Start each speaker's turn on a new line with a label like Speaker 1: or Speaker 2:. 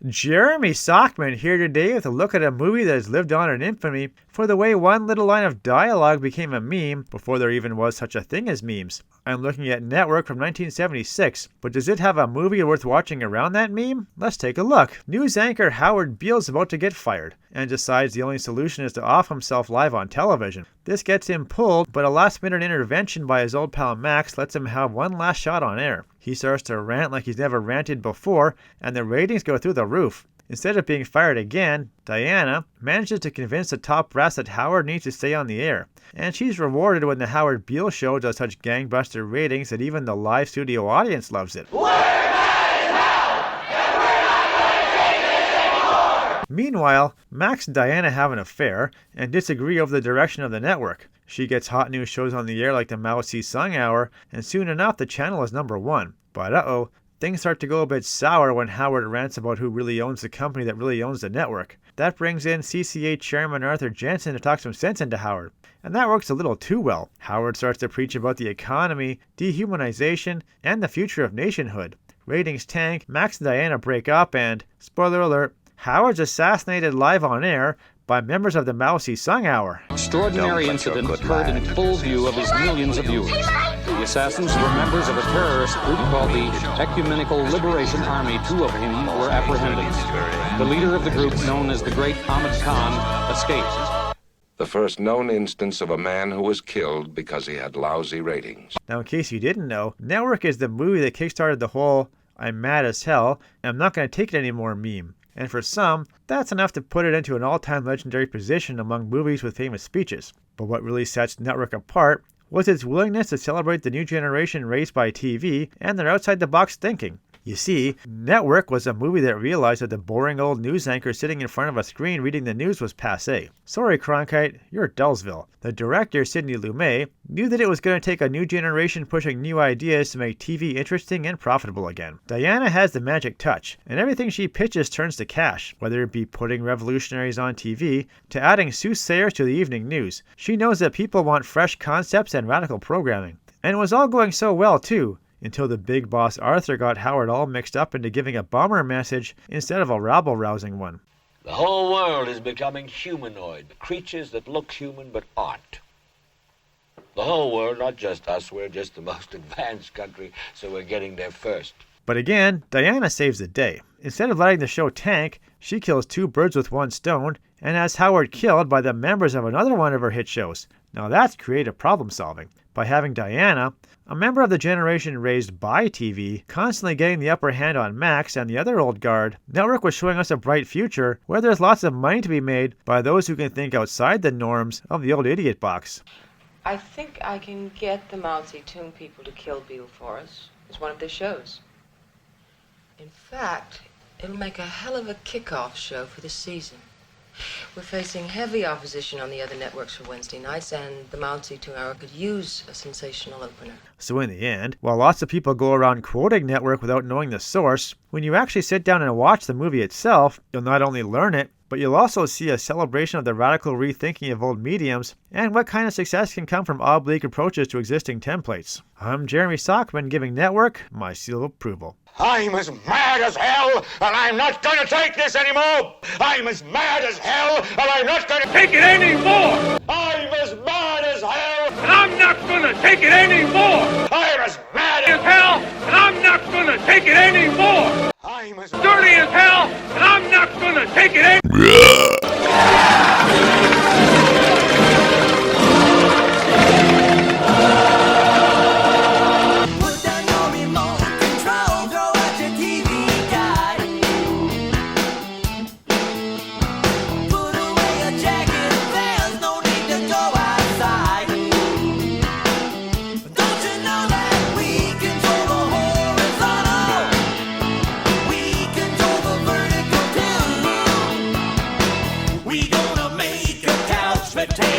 Speaker 1: Jeremy Sockman here today with a look at a movie that has lived on in infamy for the way one little line of dialogue became a meme before there even was such a thing as memes. I'm looking at Network from 1976, but does it have a movie worth watching around that meme? Let's take a look. News anchor Howard Beale's about to get fired and decides the only solution is to off himself live on television. This gets him pulled, but a last-minute intervention by his old pal Max lets him have one last shot on air. He starts to rant like he's never ranted before, and the ratings go through the roof. Instead of being fired again, Diana manages to convince the top brass that Howard needs to stay on the air. And she's rewarded when the Howard Beale show does such gangbuster ratings that even the live studio audience loves it. Meanwhile, Max and Diana have an affair and disagree over the direction of the network. She gets hot new shows on the air like the Mao Sung Hour, and soon enough the channel is #1. But uh-oh, things start to go a bit sour when Howard rants about who really owns the company that really owns the network. That brings in CCA chairman Arthur Jensen to talk some sense into Howard. And that works a little too well. Howard starts to preach about the economy, dehumanization, and the future of nationhood. Ratings tank, Max and Diana break up, and, spoiler alert, Howard's assassinated live on air by members of the Mao Sung Hour.
Speaker 2: Extraordinary incident occurred in full view of his millions of viewers. The assassins were members of a terrorist group called the Ecumenical Liberation Army. 2 of whom were apprehended. The leader of the group, known as the Great Ahmed Khan, escaped.
Speaker 3: The first known instance of a man who was killed because he had lousy ratings.
Speaker 1: Now, in case you didn't know, Network is the movie that kickstarted the whole "I'm mad as hell, and I'm not going to take it anymore" meme. And for some, that's enough to put it into an all-time legendary position among movies with famous speeches. But what really sets Network apart was its willingness to celebrate the new generation raised by TV and their outside-the-box thinking. You see, Network was a movie that realized that the boring old news anchor sitting in front of a screen reading the news was passé. Sorry, Cronkite, you're Dullsville. The director, Sidney Lumet, knew that it was going to take a new generation pushing new ideas to make TV interesting and profitable again. Diana has the magic touch, and everything she pitches turns to cash, whether it be putting revolutionaries on TV to adding soothsayers to the evening news. She knows that people want fresh concepts and radical programming. And it was all going so well, too, until the big boss Arthur got Howard all mixed up into giving a bummer message instead of a rabble-rousing one.
Speaker 4: The whole world is becoming humanoid, creatures that look human but aren't. The whole world, not just us, we're just the most advanced country, so we're getting there first.
Speaker 1: But again, Diana saves the day. Instead of letting the show tank, she kills 2 birds with 1 stone and has Howard killed by the members of another one of her hit shows. Now that's creative problem solving. By having Diana, a member of the generation raised by TV, constantly getting the upper hand on Max and the other old guard, Network was showing us a bright future where there's lots of money to be made by those who can think outside the norms of the old idiot box.
Speaker 5: I think I can get the Mao Zedong people to kill Beale for us. It's one of their shows. In fact, it'll make a hell of a kickoff show for the season. We're facing heavy opposition on the other networks for Wednesday nights, and the Mao Zedong Hour could use a sensational opener.
Speaker 1: So in the end, while lots of people go around quoting Network without knowing the source, when you actually sit down and watch the movie itself, you'll not only learn it, but you'll also see a celebration of the radical rethinking of old mediums and what kind of success can come from oblique approaches to existing templates. I'm Jeremy Sockman, giving Network my seal of approval.
Speaker 6: I'm as mad as hell, and I'm not going to take this anymore. I'm as mad as hell, and I'm not going to take it anymore. I'm as mad as hell, and I'm not going to take it anymore. I'm as mad as hell, and I'm not going to take it anymore. I'm as dirty as hell, and I'm not going to take it anymore.
Speaker 7: We gonna make a couch potato.